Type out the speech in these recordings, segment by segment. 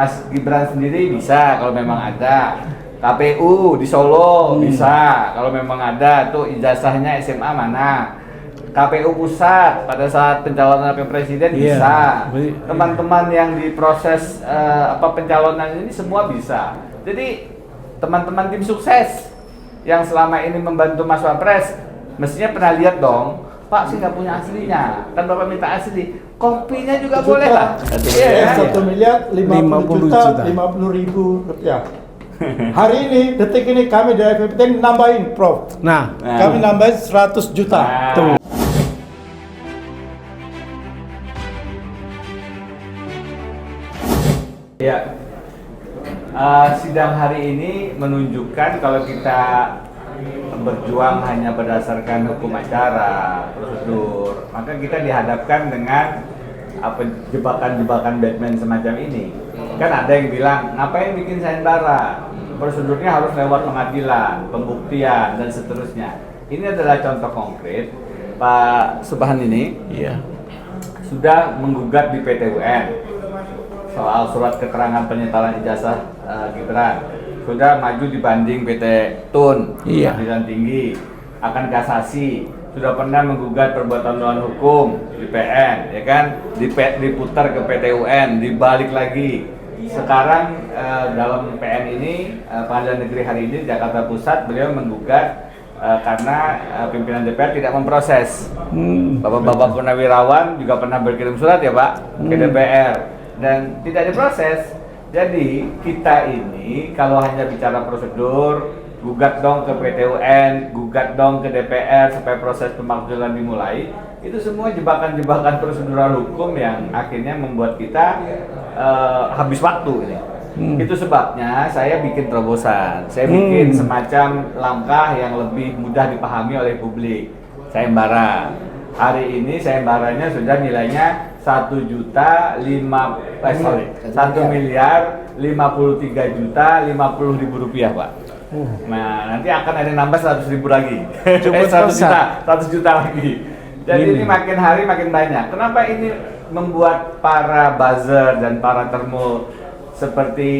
Mas Gibran sendiri bisa kalau memang ada. KPU di Solo bisa kalau memang ada. Tuh ijazahnya SMA mana? KPU pusat pada saat pencalonan presiden bisa. Teman-teman yang diproses pencalonan ini semua bisa. Jadi teman-teman tim sukses yang selama ini membantu Mas Wapres mestinya pernah lihat dong. Pak sih nggak punya aslinya, kan Bapak minta asli, kopinya juga boleh lah. Iya, 1 miliar 50 juta 50.000 rupiah. Hari ini, detik ini kami dari FPT nambahin, Prof. Nah, kami nambahin 100 juta. tuh. Ya, sidang hari ini menunjukkan kalau kita berjuang hanya berdasarkan hukum acara, prosedur, maka kita dihadapkan dengan jebakan-jebakan Batman semacam ini. Kan ada yang bilang, ngapain bikin sayembara? Prosedurnya harus lewat pengadilan, pembuktian, dan seterusnya. Ini adalah contoh konkret. Pak Subhan ini sudah menggugat di PT UN soal surat keterangan penyetalan ijazah Gibran. Sudah maju dibanding PT Tun, Pengadilan Tinggi, akan kasasi, sudah pernah menggugat perbuatan melawan hukum di PN, ya kan, diputar ke PT UN, dibalik lagi. Sekarang dalam PN ini, Pengadilan Negeri hari ini Jakarta Pusat, beliau menggugat karena pimpinan DPR tidak memproses. Bapak-bapak purnawirawan juga pernah berkirim surat ya Pak ke DPR dan tidak diproses. Jadi kita ini kalau hanya bicara prosedur, gugat dong ke PT UN, gugat dong ke DPR supaya proses pemakzulan dimulai, itu semua jebakan-jebakan prosedural hukum yang akhirnya membuat kita habis waktu ini. Itu sebabnya saya bikin terobosan, saya bikin semacam langkah yang lebih mudah dipahami oleh publik. Sayembara. Hari ini sayembaranya sudah nilainya 1 miliar 53 juta 50 ribu rupiah Pak. Nah nanti akan ada nambah 100 ribu lagi. 100 juta lagi. Jadi ini makin hari makin banyak. Kenapa ini membuat para buzzer dan para termo seperti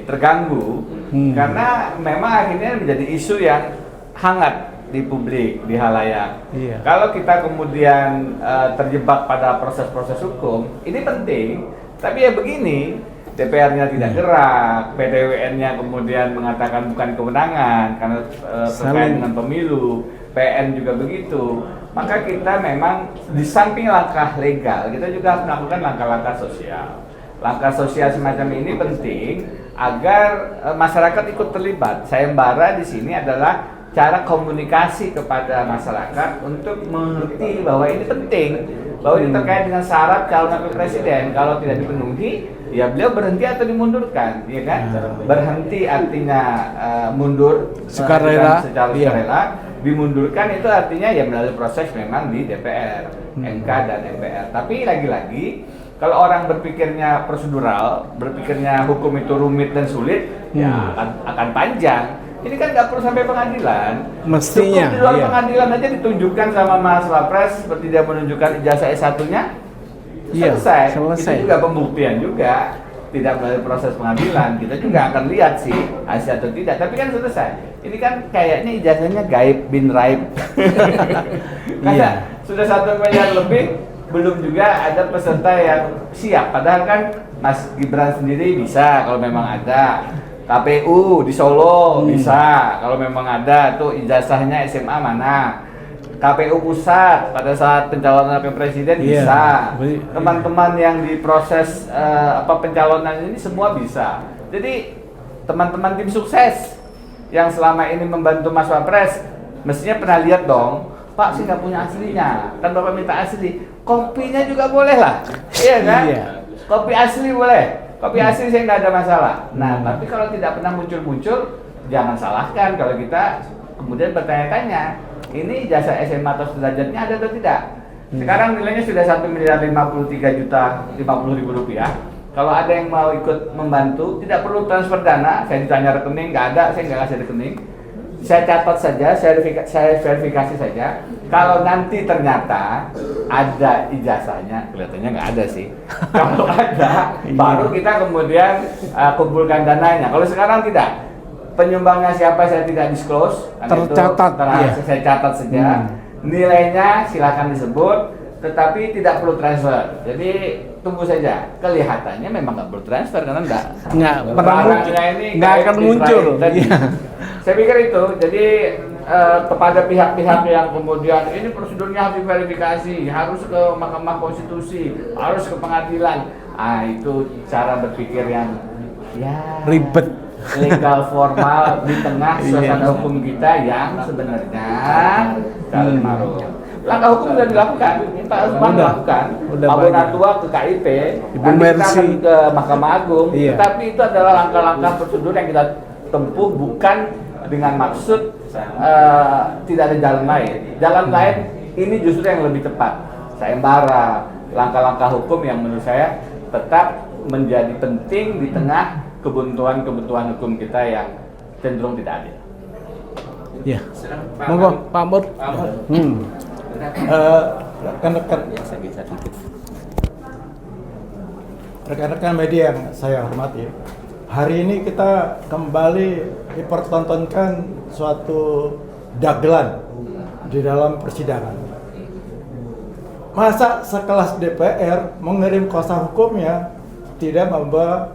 terganggu? Karena memang akhirnya menjadi isu yang hangat di publik, di halayak. Kalau kita kemudian terjebak pada proses-proses hukum, ini penting. Tapi ya begini, DPR-nya tidak gerak, PTWN-nya kemudian mengatakan bukan kewenangan karena terkait dengan pemilu, PN juga begitu. Maka kita memang di samping langkah legal, kita juga harus melakukan langkah-langkah sosial. Langkah sosial semacam ini penting agar masyarakat ikut terlibat. Sayembara di sini adalah cara komunikasi kepada masyarakat untuk mengerti bahwa ini penting, bahwa ini terkait dengan syarat calon wakil presiden. Kalau tidak dipenuhi, ya beliau berhenti atau dimundurkan, ya kan? Berhenti artinya mundur secara sukarela, dimundurkan itu artinya ya melalui proses memang di DPR, MK dan MPR. Tapi lagi-lagi kalau orang berpikirnya prosedural, berpikirnya hukum itu rumit dan sulit, ya akan panjang. Ini kan nggak perlu sampai pengadilan. Mestinya. Cukup di luar pengadilan aja ditunjukkan sama Mas Wapres seperti dia menunjukkan ijazah S1-nya. Selesai. Itu juga pembuktian juga. Tidak melalui proses pengadilan. Kita juga akan lihat sih hasil atau tidak. Tapi kan selesai. Ini kan kayaknya ijazahnya gaib bin raib. Karena sudah 1 miliar lebih, belum juga ada peserta yang siap. Padahal kan Mas Gibran sendiri bisa kalau memang ada. KPU di Solo bisa kalau memang ada. Tuh ijazahnya SMA mana? KPU pusat pada saat pencalonan presiden bisa. Teman-teman yang diproses pencalonan ini semua bisa. Jadi teman-teman tim sukses yang selama ini membantu Mas Wapres mestinya pernah lihat dong. Pak sih nggak punya aslinya, kan Bapak minta asli, kopinya juga boleh lah, iya kan? Kopi asli boleh. Kopi asli saya nggak ada masalah. Nah, tapi kalau tidak pernah muncul-muncul, jangan salahkan kalau kita kemudian bertanya-tanya, ini jasa SMA atau sederajatnya ada atau tidak? Sekarang nilainya sudah 1 miliar 53 juta 50 ribu rupiah. Kalau ada yang mau ikut membantu, tidak perlu transfer dana. Saya ditanya rekening, nggak ada, saya nggak kasih rekening. Saya catat saja, saya verifikasi saja. Kalau nanti ternyata ada ijazahnya, kelihatannya nggak ada sih. Kalau ada, baru kita kemudian kumpulkan dananya. Kalau sekarang tidak, penyumbangnya siapa saya tidak disclose, tercatat, itu, saya catat saja. Nilainya silakan disebut, tetapi tidak perlu transfer. Jadi tunggu saja. Kelihatannya memang nggak perlu transfer karena nggak akan muncul. Saya pikir itu. Jadi kepada pihak-pihak yang kemudian ini prosedurnya harus diverifikasi, harus ke Mahkamah Konstitusi, harus ke pengadilan. Itu cara berpikir yang ribet, legal formal di tengah suasana hukum kita yang sebenarnya carut marut. Langkah hukum sudah dilakukan, Pak Usman melakukan, Abonatua ke KIP, nanti kita akan ke Mahkamah Agung, tetapi itu adalah langkah-langkah prosedur yang kita tempuh bukan dengan maksud tidak ada jalan lain. Jalan lain ini justru yang lebih tepat. Sayembara, langkah-langkah hukum yang menurut saya tetap menjadi penting di tengah kebuntuan-kebuntuan hukum kita yang cenderung tidak adil. Ya, monggo Pak Mur. Rekan-rekan media yang saya hormati, hari ini kita kembali dipertontonkan suatu dagelan di dalam persidangan. Masa sekelas DPR mengirim kuasa hukumnya tidak membawa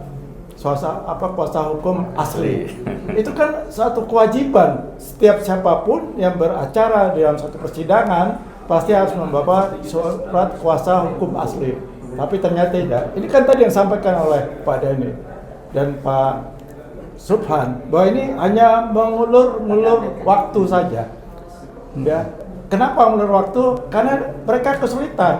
kuasa hukum asli? Itu kan suatu kewajiban. Setiap siapapun yang beracara dalam suatu persidangan pasti harus membawa surat kuasa hukum asli. Tapi ternyata tidak. Ini kan tadi yang disampaikan oleh Pak Denny dan Pak Subhan, bahwa ini hanya mengulur waktu saja. Ya. Kenapa mengulur waktu? Karena mereka kesulitan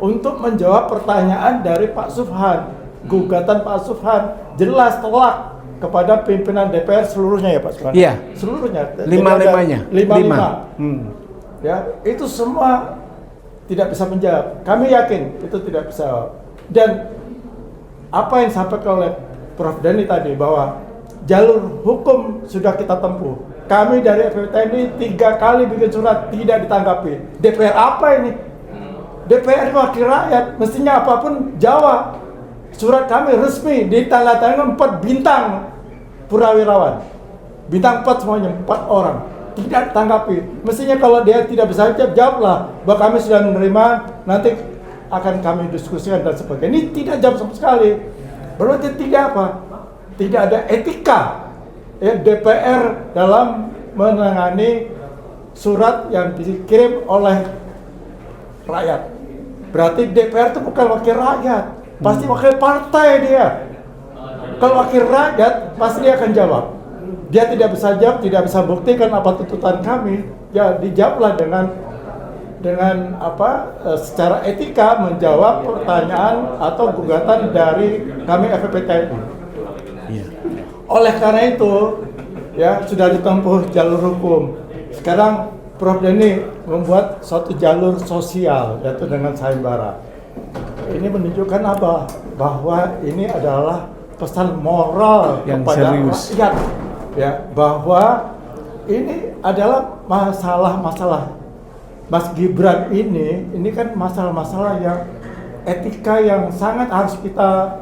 untuk menjawab pertanyaan dari Pak Subhan. Gugatan Pak Subhan jelas telak kepada pimpinan DPR seluruhnya ya Pak Subhan? Iya. Seluruhnya. Lima-limanya. Lima. Ya, itu semua tidak bisa menjawab. Kami yakin itu tidak bisa. Dan apa yang disampaikan oleh Prof. Denny tadi bahwa jalur hukum sudah kita tempuh. Kami dari FPTNI 3 kali bikin surat tidak ditanggapi. DPR apa ini? DPR wakil rakyat, mestinya apapun jawab. Surat kami resmi ditandatangani 4 bintang Purnawirawan. Bintang 4 semuanya, 4 orang. Tidak ditanggapi. Mestinya kalau dia tidak bisa jawablah bahwa kami sudah menerima, nanti akan kami diskusikan dan sebagainya. Ini tidak jawab sama sekali. Berarti tidak apa? Tidak ada etika DPR dalam menangani surat yang dikirim oleh rakyat. Berarti DPR itu bukan wakil rakyat, pasti wakil partai dia. Kalau wakil rakyat pasti dia akan jawab. Dia tidak bisa jawab, tidak bisa buktikan apa tuntutan kami, ya dijawablah dengan secara etika menjawab pertanyaan atau gugatan dari kami FPTNI. Oleh karena itu, ya sudah ditempuh jalur hukum. Sekarang Prof. Denny membuat suatu jalur sosial, yaitu dengan sayembara. Ini menunjukkan apa? Bahwa ini adalah pesan moral yang kepada serius. Rakyat, ya, bahwa ini adalah masalah-masalah Mas Gibran ini kan masalah-masalah yang etika yang sangat harus kita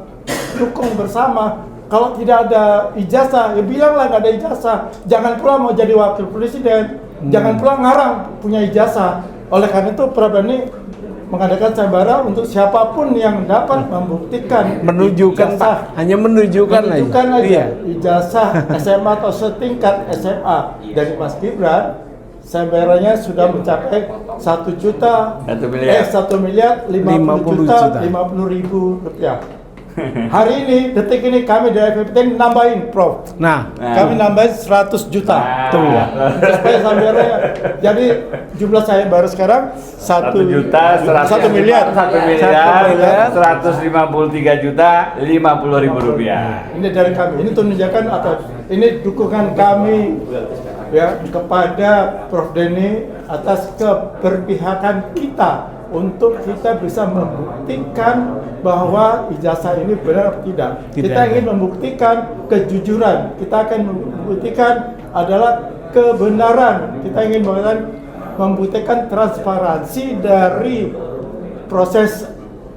dukung bersama. Kalau tidak ada ijazah, ya bilanglah nggak ada ijazah. Jangan pula mau jadi wakil presiden, jangan pula ngarang punya ijazah. Oleh karena itu, Prof. Denny mengadakan sayembara untuk siapapun yang dapat membuktikan hanya menunjukkan aja ijazah SMA atau setingkat SMA dari Mas Gibran. Sayembaranya sudah mencapai 1 miliar 50 ribu rupiah. Hari ini, detik ini kami dari FPTN nambahin, Prof. Kami nambahin 100 juta. Supaya sayembaranya. Jadi jumlah sayembara sekarang 1 miliar 153 juta 50 ribu rupiah. Ini dari kami. Ini tunjukkan atau ini dukungan kami ya kepada Prof. Denny atas keberpihakan kita untuk kita bisa membuktikan bahwa ijazah ini benar atau tidak. Kita ingin membuktikan kejujuran, kita akan membuktikan adalah kebenaran. Kita ingin membuktikan membuktikan transparansi dari proses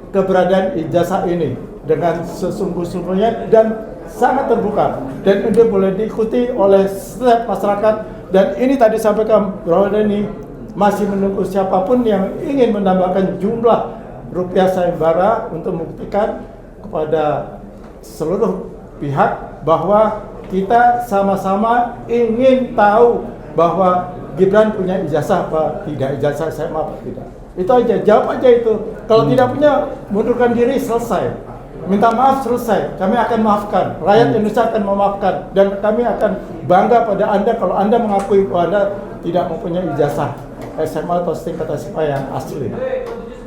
keberadaan ijazah ini dengan sesungguh-sungguhnya dan sangat terbuka, dan ini boleh diikuti oleh setiap masyarakat. Dan ini tadi sampaikan bahwa ini masih menunggu siapapun yang ingin menambahkan jumlah rupiah sayembara untuk membuktikan kepada seluruh pihak bahwa kita sama-sama ingin tahu bahwa Gibran punya ijazah apa tidak, ijazah SMA apa tidak. Itu aja, jawab aja itu. Kalau tidak punya, mundurkan diri, selesai. Minta maaf, selesai. Kami akan maafkan. Rakyat Indonesia akan memaafkan. Dan kami akan bangga pada Anda kalau Anda mengakui bahwa Anda tidak mempunyai ijazah SMA atau tingkat SMA yang asli.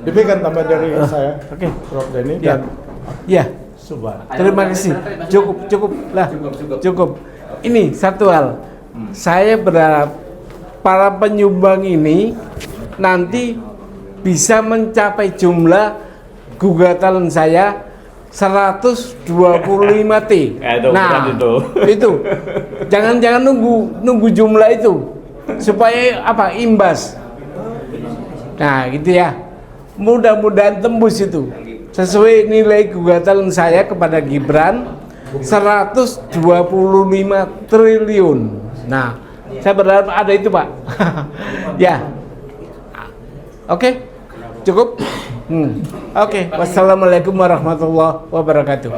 Demikian tambah dari saya, Oke. Prof. Denny Ya. dan Ya. Subhan. Terima kasih. Cukup lah. Cukup. Ini satu hal. Saya berharap para penyumbang ini nanti bisa mencapai jumlah gugatan saya 125 T. Nah, itu. Jangan nunggu jumlah itu. Supaya apa? Imbas. Nah, gitu ya. Mudah-mudahan tembus itu. Sesuai nilai gugatan saya kepada Gibran 125 triliun. Nah, saya berharap ada itu, Pak. Ya. Oke. Cukup? Oke. Wassalamualaikum warahmatullahi wabarakatuh.